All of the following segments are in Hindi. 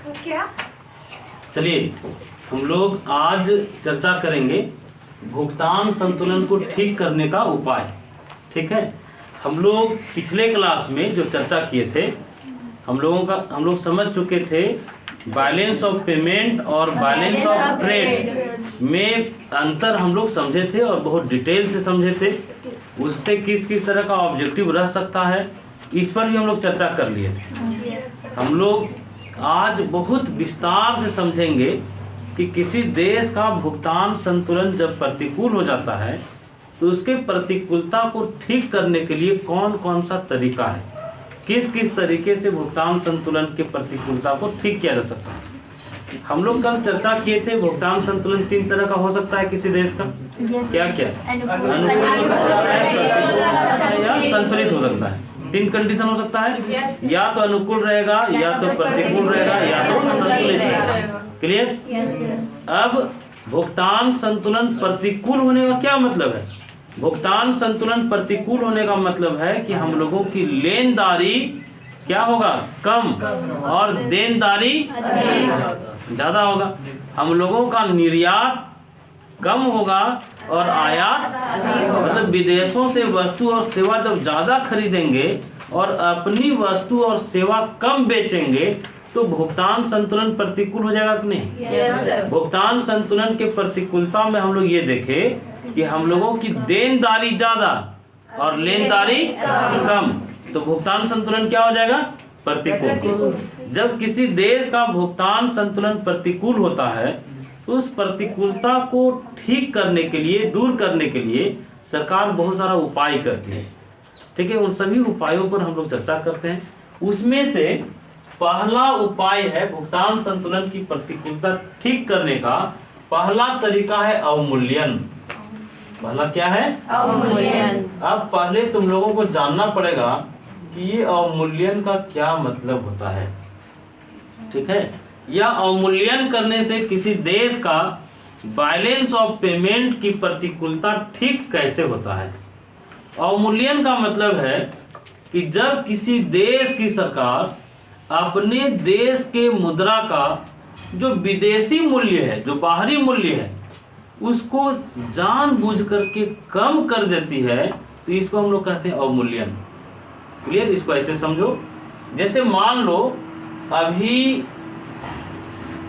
क्या? चलिए हम लोग आज चर्चा करेंगे भुगतान संतुलन को ठीक करने का उपाय। ठीक है, हम लोग पिछले क्लास में जो चर्चा किए थे हम लोग समझ चुके थे बैलेंस ऑफ पेमेंट और बैलेंस ऑफ ट्रेड में अंतर हम लोग समझे थे और बहुत डिटेल से समझे थे। उससे किस किस तरह का ऑब्जेक्टिव रह सकता है इस पर भी हम लोग चर्चा कर लिए थे। हम लोग आज बहुत विस्तार से समझेंगे कि किसी देश का भुगतान संतुलन जब प्रतिकूल हो जाता है तो उसके प्रतिकूलता को ठीक करने के लिए कौन कौन सा तरीका है, किस किस तरीके से भुगतान संतुलन के प्रतिकूलता को ठीक किया जा सकता है। हम लोग कल चर्चा किए थे भुगतान संतुलन 3 तरह का हो सकता है किसी देश का। क्या क्या? अनुकूल हो सकता है, प्रतिकूल हो सकता है या संतुलित हो सकता है। 3 कंडीशन हो सकता है, या तो अनुकूल रहेगा, या तो प्रतिकूल रहेगा, या तो असंतुलित रहेगा। क्लियर? अब भुगतान संतुलन प्रतिकूल होने का क्या मतलब है? भुगतान संतुलन प्रतिकूल होने का मतलब है कि हम लोगों की लेनदारी क्या होगा? कम, और देनदारी ज्यादा होगा। हम लोगों का निर्यात कम होगा और आयात मतलब विदेशों से वस्तु और सेवा जब ज्यादा खरीदेंगे और अपनी वस्तु और सेवा कम बेचेंगे तो भुगतान संतुलन प्रतिकूल हो जाएगा कि नहीं? yes, भुगतान संतुलन के प्रतिकूलता में हम लोग ये देखें कि हम लोगों की देनदारी ज्यादा और लेनदारी कम, तो भुगतान संतुलन क्या हो जाएगा? प्रतिकूल। जब किसी देश का भुगतान संतुलन प्रतिकूल होता है तो उस प्रतिकूलता को ठीक करने के लिए, दूर करने के लिए सरकार बहुत सारा उपाय करती है। ठीक है, उन सभी उपायों पर हम लोग चर्चा करते हैं। उसमें से पहला उपाय है भुगतान संतुलन की प्रतिकूलता ठीक करने का पहला तरीका है अवमूल्यन। पहला क्या है? अवमूल्यन। अब पहले तुम लोगों को जानना पड़ेगा कि ये अवमूल्यन का क्या मतलब होता है। ठीक है, यह अवमूल्यन करने से किसी देश का बैलेंस ऑफ पेमेंट की प्रतिकूलता ठीक कैसे होता है। अवमूल्यन का मतलब है कि जब किसी देश की सरकार अपने देश के मुद्रा का जो विदेशी मूल्य है, जो बाहरी मूल्य है, उसको जानबूझ करके कम कर देती है तो इसको हम लोग कहते हैं अवमूल्यन। क्लियर? इसको ऐसे समझो, जैसे मान लो अभी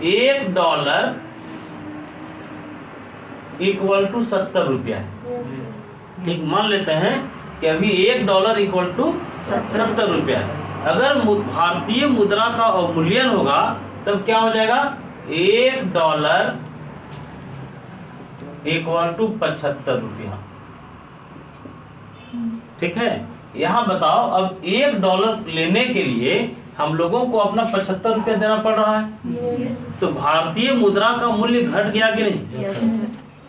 $1 इक्वल टू 70 रुपया है। ठीक, मान लेते हैं कि अभी $1 इक्वल टू 70 रुपया है। अगर भारतीय मुद्रा का अवमूल्यन होगा तब क्या हो जाएगा? $1 इक्वल टू 75 रुपया। ठीक है, यहाँ बताओ अब $1 लेने के लिए हम लोगों को अपना 75 रुपया देना पड़ रहा है। तो भारतीय मुद्रा का मूल्य घट गया कि नहीं?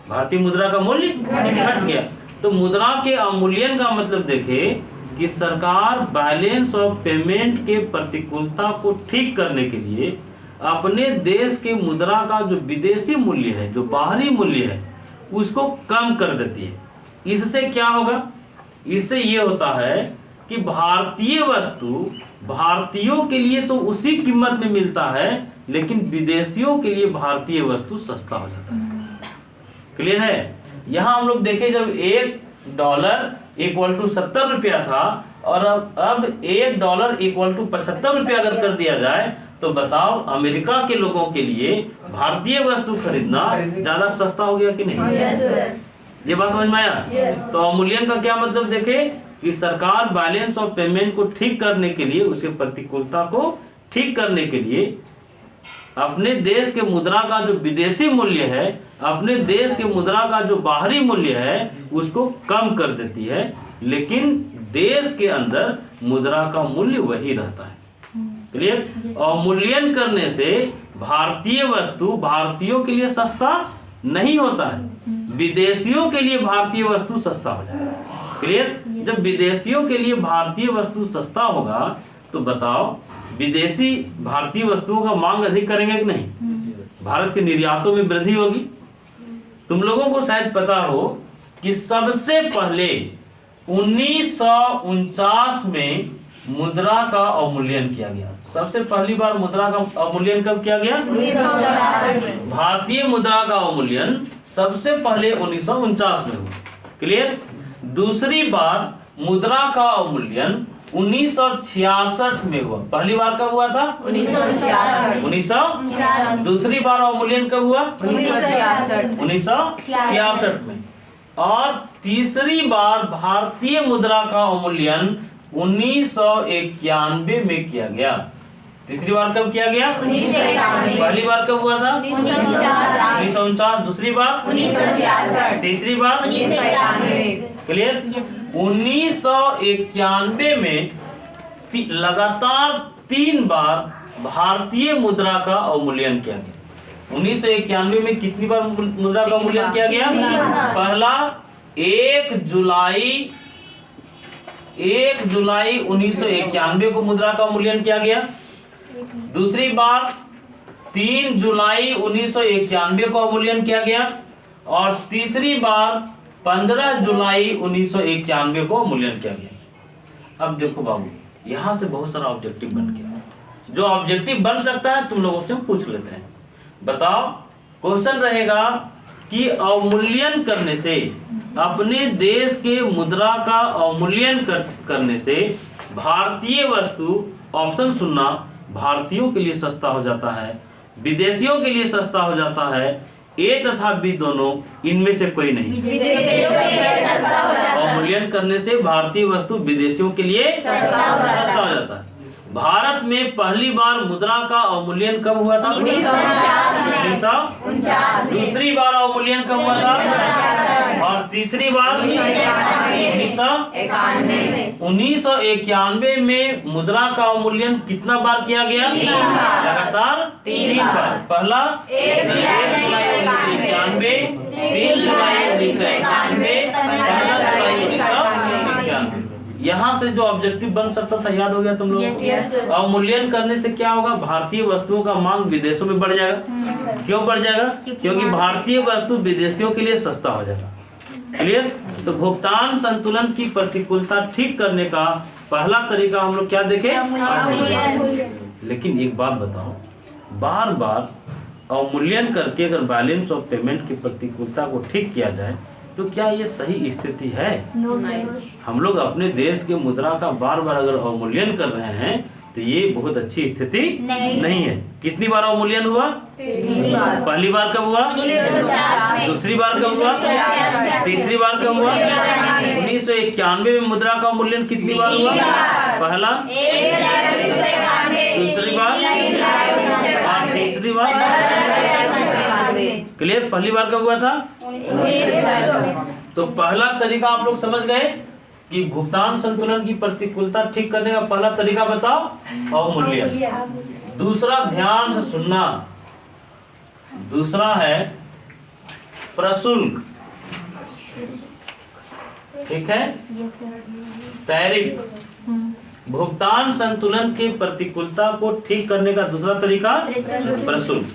भारतीय मुद्रा का मूल्य घट गया। तो मुद्रा के अवमूल्यन का मतलब देखें कि सरकार बैलेंस ऑफ पेमेंट के प्रतिकूलता को ठीक करने के लिए अपने देश के मुद्रा का जो विदेशी मूल्य है, जो बाहरी मूल्य है, उसको कम कर देती है। इससे क्या होगा? इससे ये होता है कि भारतीय वस्तु भारतीयों के लिए तो उसी कीमत में मिलता है, लेकिन विदेशियों के लिए भारतीय वस्तु सस्ता हो जाता है। क्लियर है? यहाँ हम लोग देखें जब $1 इक्वल टू 70 रुपया था और अब $1 इक्वल टू 75 रुपया अगर कर दिया जाए तो बताओ अमेरिका के लोगों के लिए भारतीय वस्तु खरीदना ज्यादा सस्ता हो गया कि नहीं? ये बात समझ में आया? तो अवमूल्यन का क्या मतलब देखे कि सरकार बैलेंस ऑफ पेमेंट को ठीक करने के लिए, उसके प्रतिकूलता को ठीक करने के लिए अपने देश के मुद्रा का जो विदेशी मूल्य है, अपने देश के मुद्रा का जो बाहरी मूल्य है, उसको कम कर देती है, लेकिन देश के अंदर मुद्रा का मूल्य वही रहता है। क्लियर? अवमूल्यन करने से भारतीय वस्तु भारतीयों के लिए सस्ता नहीं होता है, विदेशियों के लिए भारतीय वस्तु सस्ता हो जाएगा। क्लियर? जब विदेशियों के लिए भारतीय वस्तु सस्ता होगा तो बताओ विदेशी भारतीय वस्तुओं का मांग अधिक करेंगे कि नहीं? भारत के निर्यातों में वृद्धि होगी। तुम लोगों को शायद पता हो कि सबसे पहले 1949 में मुद्रा का अवमूल्यन किया गया। सबसे पहली बार मुद्रा का अवमूल्यन कब किया गया? 1949 भारतीय मुद्रा का अवमूल्यन सबसे पहले 1949 में हुआ। क्लियर? दूसरी बार मुद्रा का अवमूल्यन 1966 में हुआ। पहली बार कब हुआ था? 1966। दूसरी बार अवमूल्यन कब हुआ? 1966 में। और तीसरी बार भारतीय मुद्रा का अवमूल्यन 1991 में किया गया। तीसरी बार कब किया गया? 1991। पहली बार कब हुआ था? 1949। दूसरी बार 1966। तीसरी बार 1991। क्लियर? 1991 में लगातार 3 बार भारतीय मुद्रा का अवमूल्यन किया गया। 1991 में कितनी बार मुद्रा का अवमूल्यन किया गया? पहला 1 जुलाई 1991 को मुद्रा का अवमूल्यन किया गया। दूसरी बार 3 जुलाई 1991 को अवमूल्यन किया गया। और तीसरी बार 15 जुलाई 1991 को अवमूल्यन किया गया। अब देखो बाबू, यहाँ से बहुत सारा ऑब्जेक्टिव बन गया। जो ऑब्जेक्टिव बन सकता है तुम लोगों से पूछ लेते हैं। बताओ, क्वेश्चन रहेगा कि अवमूल्यन करने से, अपने देश के मुद्रा का अवमूल्यन करने से भारतीय वस्तु, ऑप्शन सुनना, भारतीयों के लिए सस्ता हो जाता है, विदेशियों के लिए सस्ता हो जाता है, ए तथा बी दोनों, इनमें से कोई नहीं। अवमूल्यन करने से भारतीय वस्तु विदेशियों के लिए सस्ता हो जाता है। भारत में पहली बार मुद्रा का अवमूल्यन कब हुआ था? 1949। दूसरी बार अवमूल्यन कब हुआ था? और तीसरी बार 1991 में मुद्रा का अवमूल्यन कितना बार किया गया? लगातार 3 बार। पहला 1 जुलाई 1991, 3 जुलाई 1991, 15 जुलाई 1991। यहाँ से जो ऑब्जेक्टिव बन सकता था याद हो गया तुम लोग? अवमूल्यन करने से क्या होगा? भारतीय वस्तुओं का मांग विदेशों में बढ़ जाएगा। क्यों बढ़ जाएगा? क्योंकि भारतीय वस्तु विदेशियों के लिए सस्ता हो जाएगा। क्लियर? तो भुगतान संतुलन की प्रतिकूलता ठीक करने का पहला तरीका हम लोग क्या देखे? लेकिन एक बात बताओ, बार बार अवमूल्यन करके अगर बैलेंस ऑफ पेमेंट की प्रतिकूलता को ठीक किया जाए तो क्या ये सही स्थिति है? हम लोग अपने देश के मुद्रा का बार बार अगर अवमूल्यन कर रहे हैं तो ये बहुत अच्छी स्थिति नहीं है। कितनी बार अवमूल्यन हुआ? पहली बार कब हुआ? दूसरी बार कब हुआ? तीसरी बार कब हुआ? 1991 में मुद्रा का अवमूल्यन कितनी बार हुआ? पहला, दूसरी बार और तीसरी बार। क्लियर? पहली बार कब हुआ था? तो पहला तरीका आप लोग समझ गए कि भुगतान संतुलन की प्रतिकूलता ठीक करने का पहला तरीका बताओ, अवमूल्यन। दूसरा, ध्यान से सुनना, दूसरा है प्रशुल्क। ठीक है? टैरिफ। भुगतान संतुलन की प्रतिकूलता को ठीक करने का दूसरा तरीका प्रशुल्क।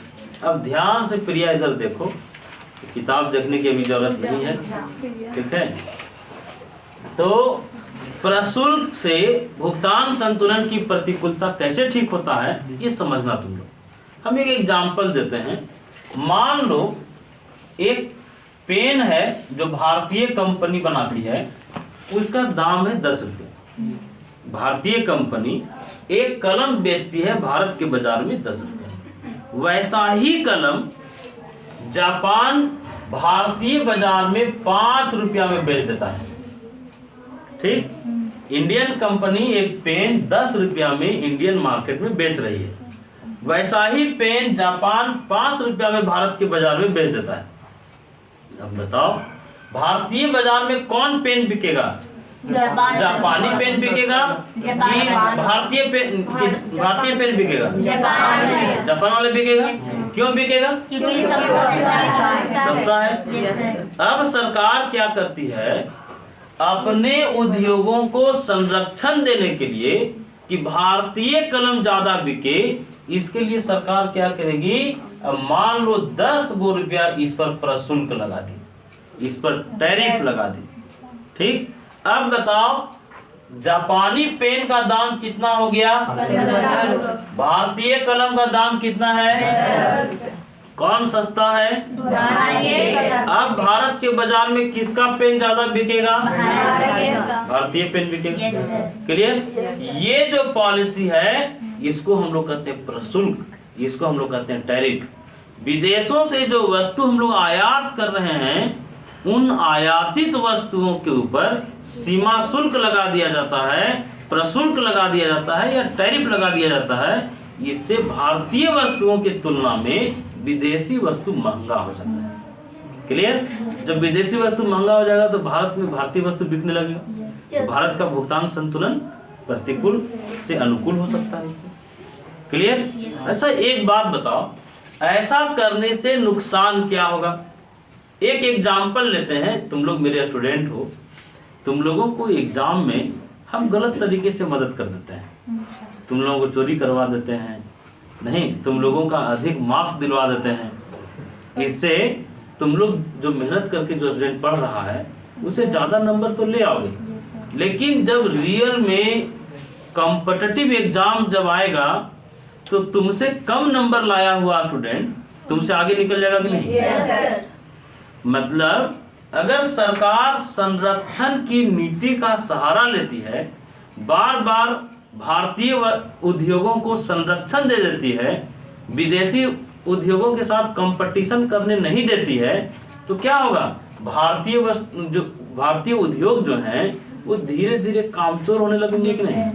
अब ध्यान से प्रिया इधर देखो, किताब देखने की अभी जरूरत नहीं है। ठीक है? तो प्रशुल्क से भुगतान संतुलन की प्रतिकूलता कैसे ठीक होता है ये समझना तुम लोग। हम एक एग्जाम्पल देते हैं। मान लो एक पेन है जो भारतीय कंपनी बनाती है, उसका दाम है 10 रुपये। भारतीय कंपनी एक कलम बेचती है भारत के बाजार में 10 रुपये। वैसा ही कलम जापान भारतीय बाजार में 5 रुपया में बेच देता है। ठीक? इंडियन कंपनी एक पेन 10 रुपया में इंडियन मार्केट में बेच रही है, वैसा ही पेन जापान 5 रुपया में भारत के बाजार में बेच देता है। अब बताओ, भारतीय बाजार में कौन पेन बिकेगा? जापानी पेन बिकेगा कि भारतीय पेन बिकेगा? जापान वाले बिकेगा। क्यों बिकेगा? सस्ता है। अब सरकार क्या करती है, अपने उद्योगों को संरक्षण देने के लिए कि भारतीय कलम ज्यादा बिके, इसके लिए सरकार क्या करेगी? मान लो 10 रुपया इस पर प्रशुल्क लगा दी, इस पर टैरिफ लगा दी। ठीक? अब बताओ, जापानी पेन का दाम कितना हो गया? भारतीय कलम का दाम कितना है? कौन सस्ता है? अब भारत के बाजार में किसका पेन ज्यादा बिकेगा? भारतीय पेन बिकेगा। क्लियर? ये जो पॉलिसी है इसको हम लोग कहते हैं प्रशुल्क, इसको हम लोग कहते हैं टैरिफ। विदेशों से जो वस्तु हम लोग आयात कर रहे हैं उन आयातित वस्तुओं के ऊपर सीमा शुल्क लगा दिया जाता है, प्रशुल्क लगा दिया जाता है या टैरिफ लगा दिया जाता है। इससे भारतीय वस्तुओं की तुलना में विदेशी वस्तु महंगा हो जाता है। क्लियर? जब विदेशी वस्तु महंगा हो जाएगा तो भारत में भारतीय वस्तु बिकने लगेगा, तो भारत का भुगतान संतुलन प्रतिकूल से अनुकूल हो सकता है इससे। क्लियर? अच्छा, एक बात बताओ, ऐसा करने से नुकसान क्या होगा? एक एग्जाम्पल लेते हैं। तुम लोग मेरे स्टूडेंट हो, तुम लोगों को एग्जाम में हम गलत तरीके से मदद कर देते हैं, तुम लोगों को चोरी करवा देते हैं, नहीं, तुम लोगों का अधिक मार्क्स दिलवा देते हैं। इससे तुम लोग जो मेहनत करके जो स्टूडेंट पढ़ रहा है उसे ज़्यादा नंबर तो ले आओगे, लेकिन जब रियल में कॉम्पिटिटिव एग्जाम जब आएगा तो तुमसे कम नंबर लाया हुआ स्टूडेंट तुमसे आगे निकल जाएगा कि नहीं? Yes, मतलब अगर सरकार संरक्षण की नीति का सहारा लेती है, बार बार भारतीय उद्योगों को संरक्षण दे देती है, विदेशी उद्योगों के साथ कंपटीशन करने नहीं देती है, तो क्या होगा? भारतीय उद्योग जो हैं वो धीरे धीरे कामचोर होने लगेंगे कि नहीं?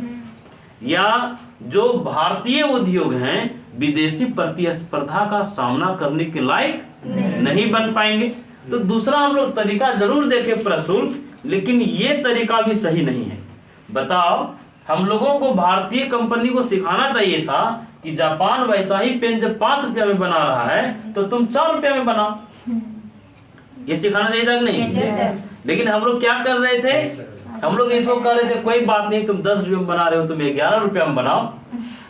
या जो भारतीय उद्योग हैं विदेशी प्रतिस्पर्धा का सामना करने के लायक नहीं बन पाएंगे। तो दूसरा हम लोग तरीका जरूर देखें प्रशुल्क, लेकिन ये तरीका भी सही नहीं है। बताओ, हम लोगों को भारतीय कंपनी को सिखाना चाहिए था कि जापान वैसा ही पेन जब 5 रुपया में बना रहा है तो तुम 4 रुपया में बनाओ, ये सिखाना चाहिए था कि नहीं? लेकिन हम लोग क्या कर रहे थे? हम लोग इसको कर रहे थे कोई बात नहीं, तुम 10 रुपये में बना रहे हो, तुम 11 रुपया में बनाओ।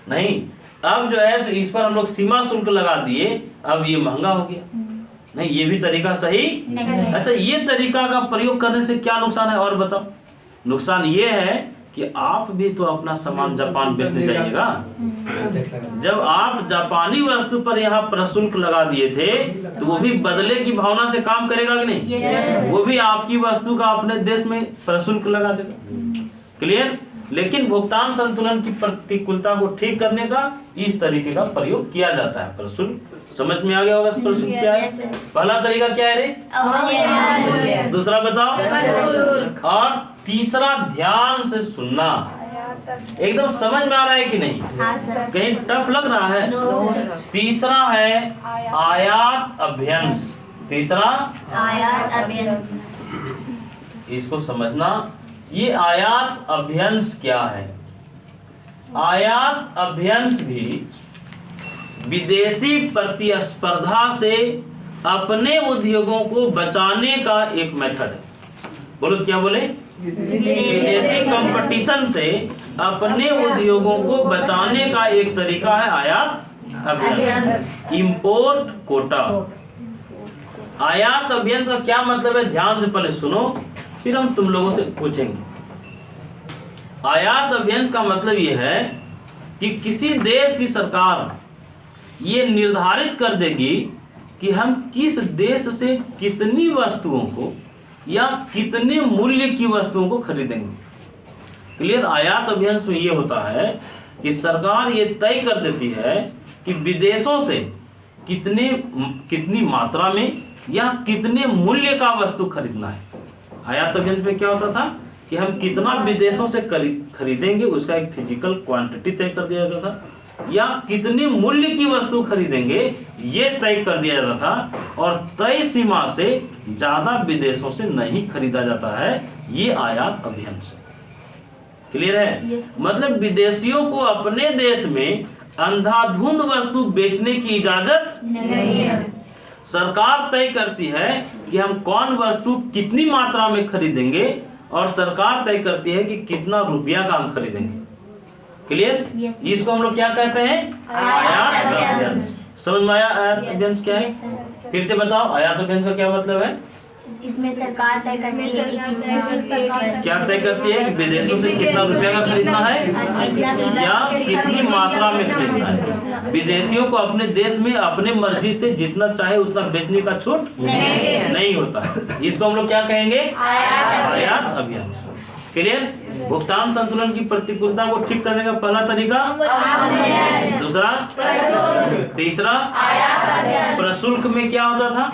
नहीं, अब जो है तो इस पर हम लोग सीमा शुल्क लगा दिए, अब ये महंगा हो गया। नहीं, ये भी तरीका सही नहीं। अच्छा, ये तरीका का प्रयोग करने से क्या नुकसान है और बताओ? नुकसान ये है कि आप भी तो अपना सामान जापान बेचने जाइएगा। जब आप जापानी वस्तु पर यहाँ प्रशुल्क लगा दिए थे तो वो भी बदले की भावना से काम करेगा कि नहीं? वो भी आपकी वस्तु का अपने देश में प्रशुल्क लगा देगा। क्लियर? लेकिन भुगतान संतुलन की प्रतिकूलता को ठीक करने का इस तरीके का प्रयोग किया जाता है प्रशुल्क। समझ में आ गया होगा प्रशुल्क क्या है? पहला तरीका क्या है रे? दूसरा बताओ, और तीसरा ध्यान से सुनना। एकदम समझ में आ रहा है कि नहीं? कहीं टफ लग रहा है? तीसरा है आयात अभ्यंश। तीसरा आयात अभ्यंश। इसको समझना, ये आयात अभ्यंश क्या है? आयात अभ्यंश भी विदेशी प्रतिस्पर्धा से अपने उद्योगों को बचाने का एक मेथड है। बोलो, क्या बोले? विदेशी कंपटीशन से अपने उद्योगों को बचाने का एक तरीका है आयात अभ्यंश, इंपोर्ट कोटा। आयात अभ्यंश का क्या मतलब है? ध्यान से पहले सुनो, फिर हम तुम लोगों से पूछेंगे। आयात अभ्यंश का मतलब यह है कि किसी देश की सरकार ये निर्धारित कर देगी कि हम किस देश से कितनी वस्तुओं को या कितने मूल्य की वस्तुओं को खरीदेंगे। क्लियर? आयात अभ्यंश में ये होता है कि सरकार ये तय कर देती है कि विदेशों से कितनी मात्रा में या कितने मूल्य का वस्तु खरीदना है। आयात अभ्यंश में क्या होता था कि हम कितना विदेशों से खरीदेंगे, उसका एक फिजिकल क्वांटिटी तय कर दिया जाता था, या कितने मूल्य की वस्तु खरीदेंगे ये तय कर दिया जाता था, और तय सीमा से ज्यादा विदेशों से नहीं खरीदा जाता है। ये आयात अभ्यंश। क्लियर है? मतलब विदेशियों को अपने देश में अंधाधुंध वस्तु बेचने की इजाजत नहीं है। सरकार तय करती है कि हम कौन वस्तु कितनी मात्रा में खरीदेंगे, और सरकार तय करती है कि कितना रुपया का हम खरीदेंगे। क्लियर? इसको हम लोग क्या कहते हैं? आयात अभ्यंश। समझ में आया आयात अभ्यंश क्या है? फिर से बताओ, आयात अभ्यंश का क्या मतलब है? इसमें सरकार तय करती है कि क्या तय करती है कि विदेशों से कितना रुपया का खरीदना है या कितनी मात्रा में खरीदना है। विदेशियों को अपने देश में अपने मर्जी से जितना चाहे उतना बेचने का छूट नहीं होता है। इसको हम लोग क्या कहेंगे? आयात अभियान। क्लियर? भुगतान संतुलन की प्रतिकूलता को ठीक करने का पहला तरीका, दूसरा, तीसरा, प्रशुल्क में क्या होता था?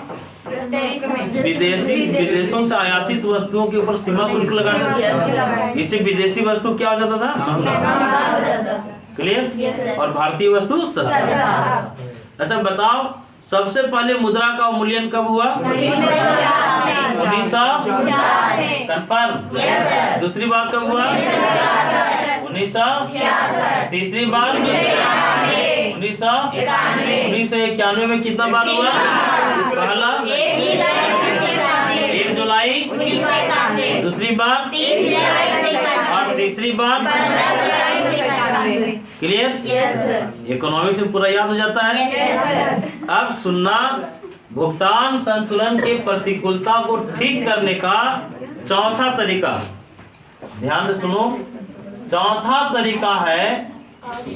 विदेशों से आयातित वस्तुओं के ऊपर सीमा शुल्क लगाते, इससे विदेशी वस्तु क्या हो जाता था? महंगा। क्लियर? और भारतीय वस्तु सस्ता। अच्छा बताओ, सबसे पहले मुद्रा का अवमूल्यन कब हुआ? 1900। कंफर्म? दूसरी बार कब हुआ? 1900। तीसरी बार 1991 में कितना बार हुआ? पहला 1 जुलाई, दूसरी बार और तीसरी बार। क्लियर? इकोनॉमिक्स में पूरा याद हो जाता है। अब सुनना, भुगतान संतुलन के प्रतिकूलता को ठीक करने का चौथा तरीका, ध्यान से सुनो, चौथा तरीका है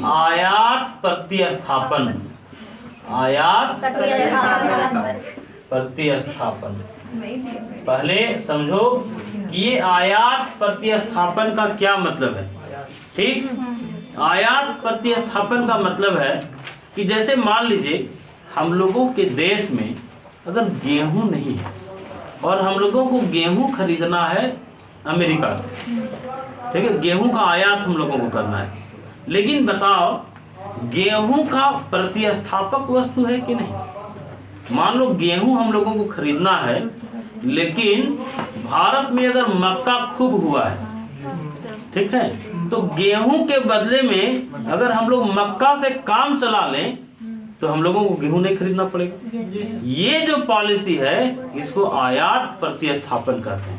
आयात प्रतिस्थापन। आयात प्रतिस्थापन। पहले समझो कि ये आयात प्रतिस्थापन का क्या मतलब है। ठीक? आयात प्रतिस्थापन का मतलब है कि जैसे मान लीजिए हम लोगों के देश में अगर गेहूं नहीं है और हम लोगों को गेहूं खरीदना है अमेरिका से, ठीक है, गेहूं का आयात हम लोगों को करना है, लेकिन बताओ गेहूं का प्रतिस्थापक वस्तु है कि नहीं? मान लो गेहूं हम लोगों को खरीदना है, लेकिन भारत में अगर मक्का खूब हुआ है, ठीक है, तो गेहूं के बदले में अगर हम लोग मक्का से काम चला लें तो हम लोगों को गेहूं नहीं खरीदना पड़ेगा। ये जो पॉलिसी है इसको आयात प्रतिस्थापन कहते हैं।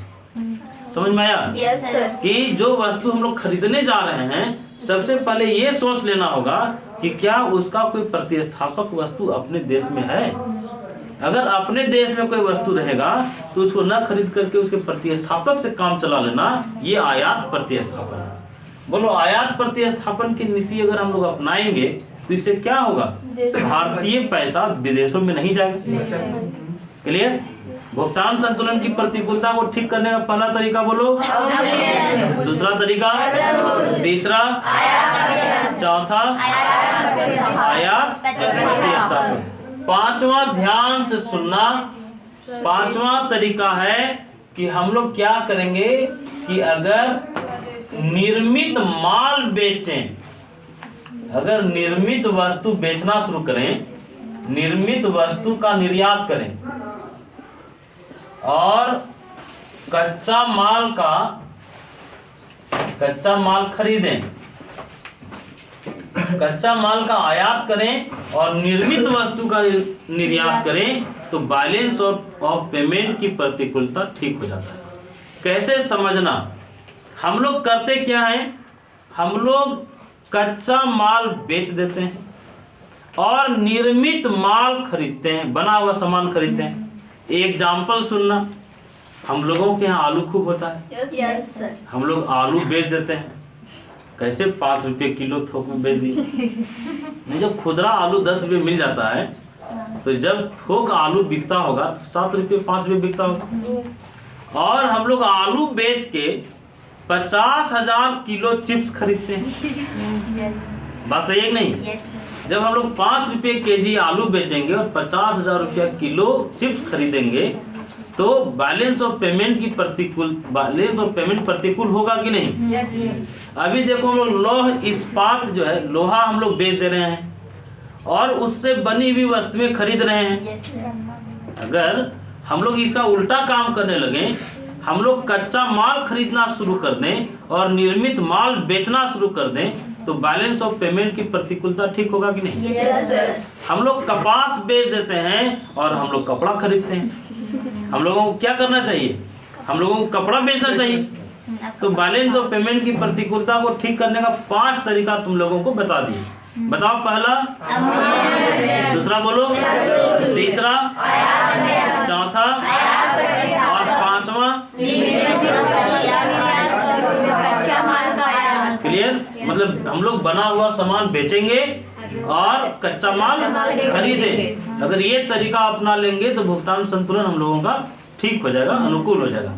समझ में आया? Yes sir. कि जो वस्तु हम लोग खरीदने जा रहे हैं, सबसे पहले ये सोच लेना होगा कि क्या उसका कोई प्रतिस्थापक वस्तु अपने देश में है। अगर अपने देश में कोई वस्तु रहेगा तो उसको न खरीद करके उसके प्रतिस्थापक से काम चला लेना, ये आयात प्रतिस्थापन है। बोलो, आयात प्रतिस्थापन की नीति अगर हम लोग अपनाएंगे तो इससे क्या होगा? भारतीय पैसा विदेशों में नहीं जाएगा। क्लियर? भुगतान संतुलन की प्रतिकूलता को ठीक करने का पहला तरीका बोलो, दूसरा तरीका, तीसरा, चौथा आयात प्रतिस्थापन। पांचवा, ध्यान से सुनना, पांचवा तरीका है कि हम लोग क्या करेंगे कि अगर निर्मित माल बेचें, अगर निर्मित वस्तु बेचना शुरू करें, निर्मित वस्तु का निर्यात करें और कच्चा माल खरीदें, कच्चा माल का आयात करें और निर्मित वस्तु का निर्यात करें, तो बैलेंस ऑफ पेमेंट की प्रतिकूलता ठीक हो जाता है। कैसे समझना? हम लोग करते क्या है, हम लोग कच्चा माल बेच देते हैं और निर्मित माल खरीदते हैं, बना हुआ सामान खरीदते हैं। एग्जाम्पल सुनना, हम लोगों के यहाँ आलू खूब होता है, यस सर। हम लोग आलू बेच देते हैं। कैसे? 5 रुपये किलो थोक में बेच दिए। नहीं, जब खुदरा आलू 10 रुपये मिल जाता है, तो जब थोक आलू बिकता होगा तो 7 रुपये 5 रुपये बिकता होगा। और हम लोग आलू बेच के 50,000 किलो चिप्स खरीदते हैं। बात सही है कि नहीं? यस। जब हम लोग 5 रुपये केजी आलू बेचेंगे और 50,000 रुपया किलो चिप्स खरीदेंगे, तो बैलेंस ऑफ पेमेंट प्रतिकूल होगा कि नहीं? यस। अभी देखो हम लोग लौह इस्पात जो है, लोहा हम लोग बेच दे रहे हैं और उससे बनी हुई वस्तुएं खरीद रहे हैं। अगर हम लोग इसका उल्टा काम करने लगे, हम लोग कच्चा माल खरीदना शुरू कर दें और निर्मित माल बेचना शुरू कर दें, तो बैलेंस ऑफ पेमेंट की प्रतिकूलता ठीक होगा कि नहीं? Yes sir. हम लोग कपास बेच देते हैं और हम लोग कपड़ा खरीदते हैं। हम लोगों को क्या करना चाहिए? हम लोगों को कपड़ा बेचना चाहिए। तो बैलेंस ऑफ पेमेंट की प्रतिकूलता को ठीक करने का 5 तरीका तुम लोगों को बता दिए। बताओ, पहला, दूसरा बोलो, तीसरा, चौथा मतलब हम लोग बना हुआ सामान बेचेंगे और कच्चा माल खरीदें। अगर ये तरीका अपना लेंगे तो भुगतान संतुलन हम लोगों का ठीक हो जाएगा, अनुकूल हो जाएगा।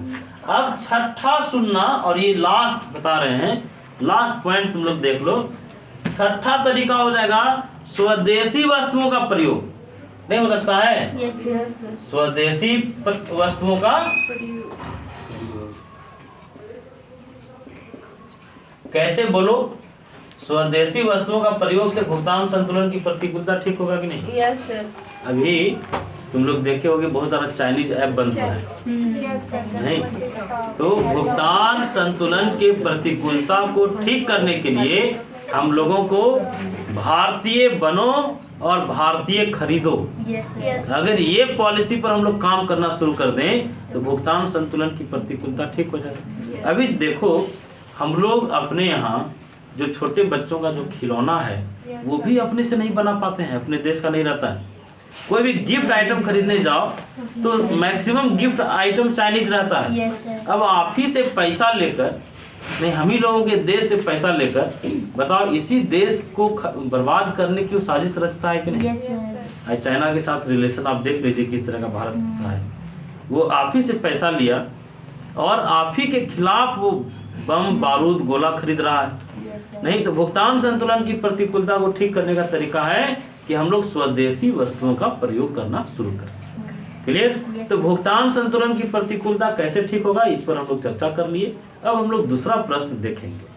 अब छठा सुनना, और ये लास्ट बता रहे हैं, लास्ट पॉइंट तुम लोग देख लो। छठा तरीका हो जाएगा स्वदेशी वस्तुओं का प्रयोग। नहीं हो सकता है? स्वदेशी वस्तुओं का कैसे बोलो? स्वदेशी वस्तुओं का प्रयोग से भुगतान संतुलन की प्रतिकूलता ठीक होगा कि नहीं? Yes sir. अभी तुम लोग देखे होगे बहुत सारा चाइनीज ऐप बन रहा है, नहीं? तो भुगतान संतुलन के प्रतिकूलता को ठीक करने के लिए हम लोगों को भारतीय बनो और भारतीय खरीदो। अगर ये पॉलिसी पर हम लोग काम करना शुरू कर दें तो भुगतान संतुलन की प्रतिकूलता ठीक हो जाएगी। अभी देखो, हम लोग अपने यहाँ जो छोटे बच्चों का जो खिलौना है वो भी अपने से नहीं बना पाते हैं, अपने देश का नहीं रहता है। कोई भी गिफ्ट आइटम खरीदने जाओ तो मैक्सिमम गिफ्ट आइटम चाइनीज रहता है। अब आप ही से पैसा लेकर, नहीं हम ही लोगों के देश से पैसा लेकर, बताओ इसी देश को बर्बाद करने की साजिश रचता है कि नहीं? चाइना के साथ रिलेशन आप देख लीजिए किस तरह का भारत का है। वो आप ही से पैसा लिया और आप ही के खिलाफ वो बम बारूद गोला खरीद रहा है। नहीं तो भुगतान संतुलन की प्रतिकूलता को ठीक करने का तरीका है कि हम लोग स्वदेशी वस्तुओं का प्रयोग करना शुरू करें। क्लियर? तो भुगतान संतुलन की प्रतिकूलता कैसे ठीक होगा, इस पर हम लोग चर्चा कर लिए। अब हम लोग दूसरा प्रश्न देखेंगे।